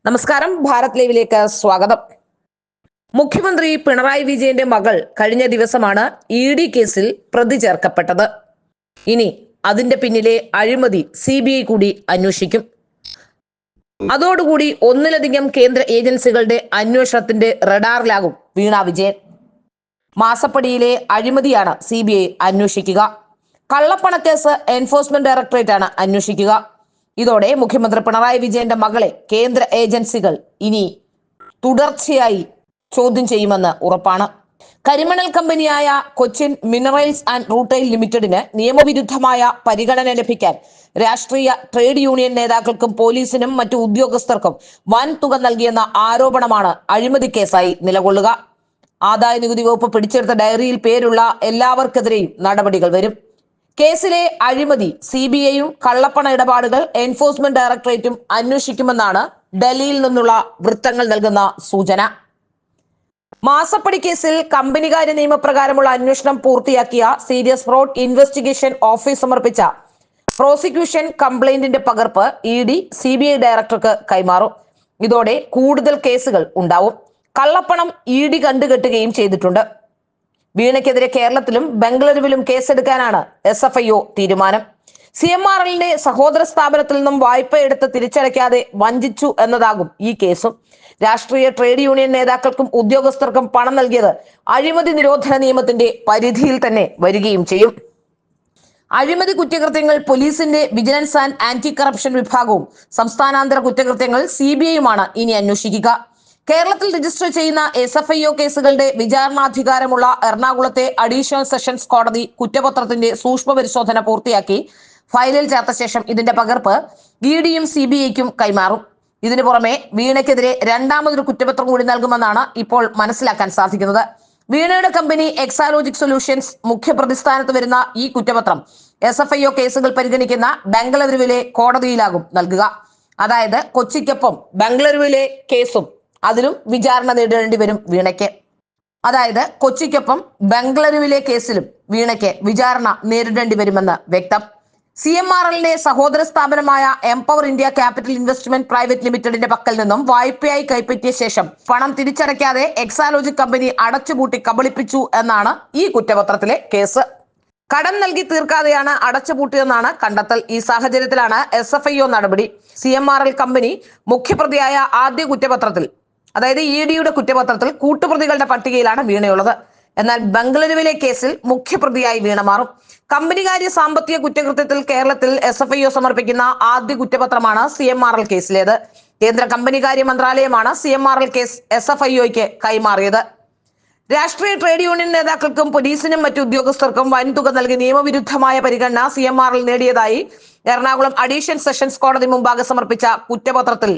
നമസ്കാരം, ഭാരത് ലൈവിലേക്ക് സ്വാഗതം. മുഖ്യമന്ത്രി പിണറായി വിജയന്റെ മകൾ കഴിഞ്ഞ ദിവസമാണ് ഇഡി കേസിൽ പ്രതി ചേർക്കപ്പെട്ടത്. ഇനി അതിന്റെ പിന്നിലെ അഴിമതി CBI കൂടി അന്വേഷിക്കും. അതോടുകൂടി ഒന്നിലധികം കേന്ദ്ര ഏജൻസികളുടെ അന്വേഷണത്തിന്റെ റഡാറിലാകും വീണ വിജയൻ. മാസപ്പടിയിലെ അഴിമതിയാണ് CBI അന്വേഷിക്കുക. കള്ളപ്പണക്കേസ് എൻഫോഴ്സ്മെന്റ് ഡയറക്ടറേറ്റ് ആണ് അന്വേഷിക്കുക. ഇതോടെ മുഖ്യമന്ത്രി പിണറായി വിജയന്റെ മകളെ കേന്ദ്ര ഏജൻസികൾ ഇനി തുടർച്ചയായി ചോദ്യം ചെയ്യുമെന്ന് ഉറപ്പാണ്. കരിമണൽ കമ്പനിയായ കൊച്ചിൻ മിനറൽസ് ആൻഡ് റൂട്ടൈൽ ലിമിറ്റഡിന് നിയമവിരുദ്ധമായ പരിഗണന ലഭിക്കാൻ രാഷ്ട്രീയ ട്രേഡ് യൂണിയൻ നേതാക്കൾക്കും പോലീസിനും മറ്റു ഉദ്യോഗസ്ഥർക്കും വൻ തുക നൽകിയെന്ന ആരോപണമാണ് അഴിമതി കേസായി നിലകൊള്ളുക. ആദായ നികുതി വകുപ്പ് പിടിച്ചെടുത്ത ഡയറിയിൽ പേരുള്ള എല്ലാവർക്കെതിരെയും നടപടികൾ വരും. കേസിലെ അഴിമതി CBIയും കള്ളപ്പണ ഇടപാടുകൾ എൻഫോഴ്സ്മെന്റ് ഡയറക്ടറേറ്റും അന്വേഷിക്കുമെന്നാണ് ഡൽഹിയിൽ നിന്നുള്ള വൃത്തങ്ങൾ നൽകുന്ന സൂചന. മാസപ്പടി കേസിൽ കമ്പനികാര്യ നിയമപ്രകാരമുള്ള അന്വേഷണം പൂർത്തിയാക്കിയ സീരിയസ് ഫ്രോഡ് ഇൻവെസ്റ്റിഗേഷൻ ഓഫീസ് സമർപ്പിച്ച പ്രോസിക്യൂഷൻ കംപ്ലൈന്റിന്റെ പകർപ്പ് ED CBI ഡയറക്ടർക്ക് കൈമാറും. ഇതോടെ കൂടുതൽ കേസുകൾ ഉണ്ടാവും. കള്ളപ്പണം ED കണ്ടുകെട്ടുകയും ചെയ്തിട്ടുണ്ട്. വീണയ്ക്കെതിരെ കേരളത്തിലും ബംഗളൂരുവിലും കേസെടുക്കാനാണ് SFIO തീരുമാനം. CMRLന്റെ സഹോദര സ്ഥാപനത്തിൽ നിന്നും വായ്പ എടുത്ത് തിരിച്ചടയ്ക്കാതെ വഞ്ചിച്ചു എന്നതാകും ഈ കേസും. രാഷ്ട്രീയ ട്രേഡ് യൂണിയൻ നേതാക്കൾക്കും ഉദ്യോഗസ്ഥർക്കും പണം നൽകിയത് അഴിമതി നിരോധന നിയമത്തിന്റെ പരിധിയിൽ തന്നെ വരികയും ചെയ്യും. അഴിമതി കുറ്റകൃത്യങ്ങൾ പോലീസിന്റെ വിജിലൻസ് ആൻഡ് ആന്റി കറപ്ഷൻ വിഭാഗവും സംസ്ഥാനാന്തര കുറ്റകൃത്യങ്ങൾ CBIയുമാണ് ഇനി അന്വേഷിക്കുക. കേരളത്തിൽ രജിസ്റ്റർ ചെയ്യുന്ന SFIO കേസുകളുടെ വിചാരണാധികാരമുള്ള എറണാകുളത്തെ അഡീഷണൽ സെഷൻസ് കോടതി കുറ്റപത്രത്തിന്റെ സൂക്ഷ്മ പരിശോധന പൂർത്തിയാക്കി ഫയലിൽ ചേർത്ത ശേഷം ഇതിന്റെ പകർപ്പ് EDയും CBIക്കും കൈമാറും. ഇതിനു പുറമെ വീണയ്ക്കെതിരെ രണ്ടാമതൊരു കുറ്റപത്രം കൂടി നൽകുമെന്നാണ് ഇപ്പോൾ മനസ്സിലാക്കാൻ സാധിക്കുന്നത്. വീണയുടെ കമ്പനി എക്സാലോജിക് സൊല്യൂഷൻസ് മുഖ്യ പ്രതിസ്ഥാനത്ത് വരുന്ന ഈ കുറ്റപത്രം SFIO കേസുകൾ പരിഗണിക്കുന്ന ബംഗളൂരുവിലെ കോടതിയിലാകും നൽകുക. അതായത് കൊച്ചിക്കൊപ്പം ബംഗളൂരുവിലെ കേസും അതിലും വിചാരണ നേരിടേണ്ടി വരും വീണയ്ക്ക്. അതായത് കൊച്ചിക്കൊപ്പം ബംഗളൂരുവിലെ കേസിലും വീണയ്ക്ക് വിചാരണ നേരിടേണ്ടി വരുമെന്ന് വ്യക്തം. CMRLന്റെ സഹോദര സ്ഥാപനമായ empower India capital investment private ലിമിറ്റഡിന്റെ പക്കൽ നിന്നും വായ്പയായി കൈപ്പറ്റിയ ശേഷം പണം തിരിച്ചടയ്ക്കാതെ എക്സാലോജിക് കമ്പനി അടച്ചുപൂട്ടി കബളിപ്പിച്ചു എന്നാണ് ഈ കുറ്റപത്രത്തിലെ കേസ്. കടം നൽകി തീർക്കാതെയാണ് അടച്ചുപൂട്ടിയെന്നാണ് കണ്ടെത്തൽ. ഈ സാഹചര്യത്തിലാണ് SFIO നടപടി. CMRL കമ്പനി മുഖ്യപ്രതിയായ ആദ്യ കുറ്റപത്രത്തിൽ, അതായത് EDയുടെ കുറ്റപത്രത്തിൽ കൂട്ടുപ്രതികളുടെ പട്ടികയിലാണ് വീണയുള്ളത്. എന്നാൽ ബംഗളൂരുവിലെ കേസിൽ മുഖ്യപ്രതിയായി വീണ മാറും. കമ്പനികാര്യ സാമ്പത്തിക കുറ്റകൃത്യത്തിൽ കേരളത്തിൽ SFIO സമർപ്പിക്കുന്ന ആദ്യ കുറ്റപത്രമാണ് CMRL കേസിലേത്. കേന്ദ്ര കമ്പനികാര്യ മന്ത്രാലയമാണ് CMRL കേസ് SFIOയ്ക്ക് കൈമാറിയത്. രാഷ്ട്രീയ ട്രേഡ് യൂണിയൻ നേതാക്കൾക്കും പോലീസിനും മറ്റു ഉദ്യോഗസ്ഥർക്കും വൻതുക നൽകി നിയമവിരുദ്ധമായ പരിഗണന CMRL നേടിയതായി എറണാകുളം അഡീഷണൽ സെഷൻസ് കോടതി മുമ്പാകെ സമർപ്പിച്ച കുറ്റപത്രത്തിൽ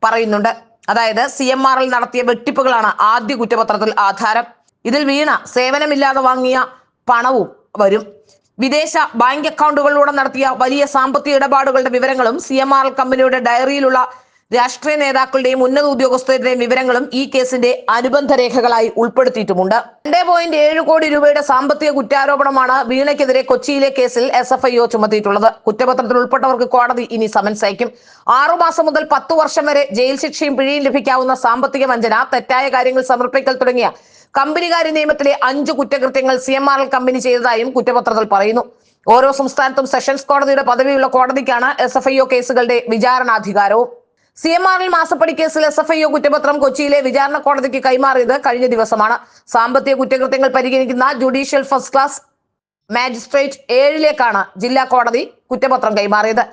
പറയുന്നുണ്ട്. അതായത് CMRL നടത്തിയ വെട്ടിപ്പുകളാണ് ആദ്യ കുറ്റപത്രത്തിൽ ആധാരം. ഇതിൽ വീണ സേവനമില്ലാതെ വാങ്ങിയ പണവും വരും. വിദേശ ബാങ്ക് അക്കൗണ്ടുകളിലൂടെ നടത്തിയ വലിയ സാമ്പത്തിക ഇടപാടുകളുടെ വിവരങ്ങളും CMRL കമ്പനിയുടെ ഡയറിയിലുള്ള രാഷ്ട്രീയ നേതാക്കളുടെയും ഉന്നത ഉദ്യോഗസ്ഥരുടെയും വിവരങ്ങളും ഈ കേസിന്റെ അനുബന്ധ രേഖകളായി ഉൾപ്പെടുത്തിയിട്ടുമുണ്ട്. 2.7 കോടി രൂപയുടെ സാമ്പത്തിക കുറ്റാരോപണമാണ് വീണയ്ക്കെതിരെ കൊച്ചിയിലെ കേസിൽ SFIO ചുമത്തിയിട്ടുള്ളത്. കുറ്റപത്രത്തിൽ ഉൾപ്പെട്ടവർക്ക് കോടതി ഇനി സമൻസ് അയക്കും. 6 മാസം മുതൽ 10 വർഷം വരെ ജയിൽ ശിക്ഷയും പിഴയും ലഭിക്കാവുന്ന സാമ്പത്തിക വഞ്ചന, തെറ്റായ കാര്യങ്ങൾ സമർപ്പിക്കൽ തുടങ്ങിയ കമ്പനികാര്യ നിയമത്തിലെ 5 കുറ്റകൃത്യങ്ങൾ CMRL കമ്പനി ചെയ്തതായും കുറ്റപത്രത്തിൽ പറയുന്നു. ഓരോ സംസ്ഥാനത്തും സെഷൻസ് കോടതിയുടെ പദവിയുള്ള കോടതിക്കാണ് SFIO കേസുകളുടെ വിചാരണാധികാരവും. CMRL മാസപ്പടി കേസിൽ SFIO കുറ്റപത്രം കൊച്ചിയിലെ വിചാരണ കോടതിക്ക് കൈമാറിയത് കഴിഞ്ഞ ദിവസമാണ്. സാമ്പത്തിക കുറ്റകൃത്യങ്ങൾ പരിഗണിക്കുന്ന ജുഡീഷ്യൽ ഫസ്റ്റ് ക്ലാസ് മാജിസ്ട്രേറ്റ് 7ലേക്കാണ് ജില്ലാ കോടതി കുറ്റപത്രം കൈമാറിയത്.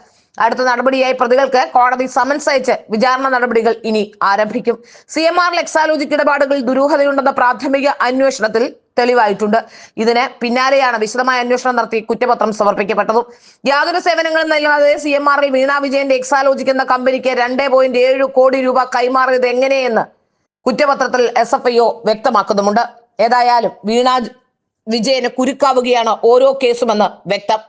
അടുത്ത നടപടിയായി പ്രതികൾക്ക് കോടതി സമൻസ് അയച്ച് വിചാരണ നടപടികൾ ഇനി ആരംഭിക്കും. CMRL എക്സാലോജിക് ഇടപാടുകളിൽ ദുരൂഹതയുണ്ടെന്ന പ്രാഥമിക അന്വേഷണത്തിൽ തെളിവായിട്ടുണ്ട്. ഇതിന് പിന്നാലെയാണ് വിശദമായ അന്വേഷണം നടത്തി കുറ്റപത്രം സമർപ്പിക്കപ്പെട്ടതും. യാതൊരു സേവനങ്ങളും നൽകാതെ CMRL വീണ വിജയന്റെ എക്സാലോജിക് എന്ന കമ്പനിക്ക് 2.7 കോടി രൂപ കൈമാറിയത് എങ്ങനെയെന്ന് കുറ്റപത്രത്തിൽ SFIO വ്യക്തമാക്കുന്നുമുണ്ട്. ഏതായാലും വീണ വിജയന് കുരുക്കാവുകയാണ് ഓരോ കേസുമെന്ന് വ്യക്തം.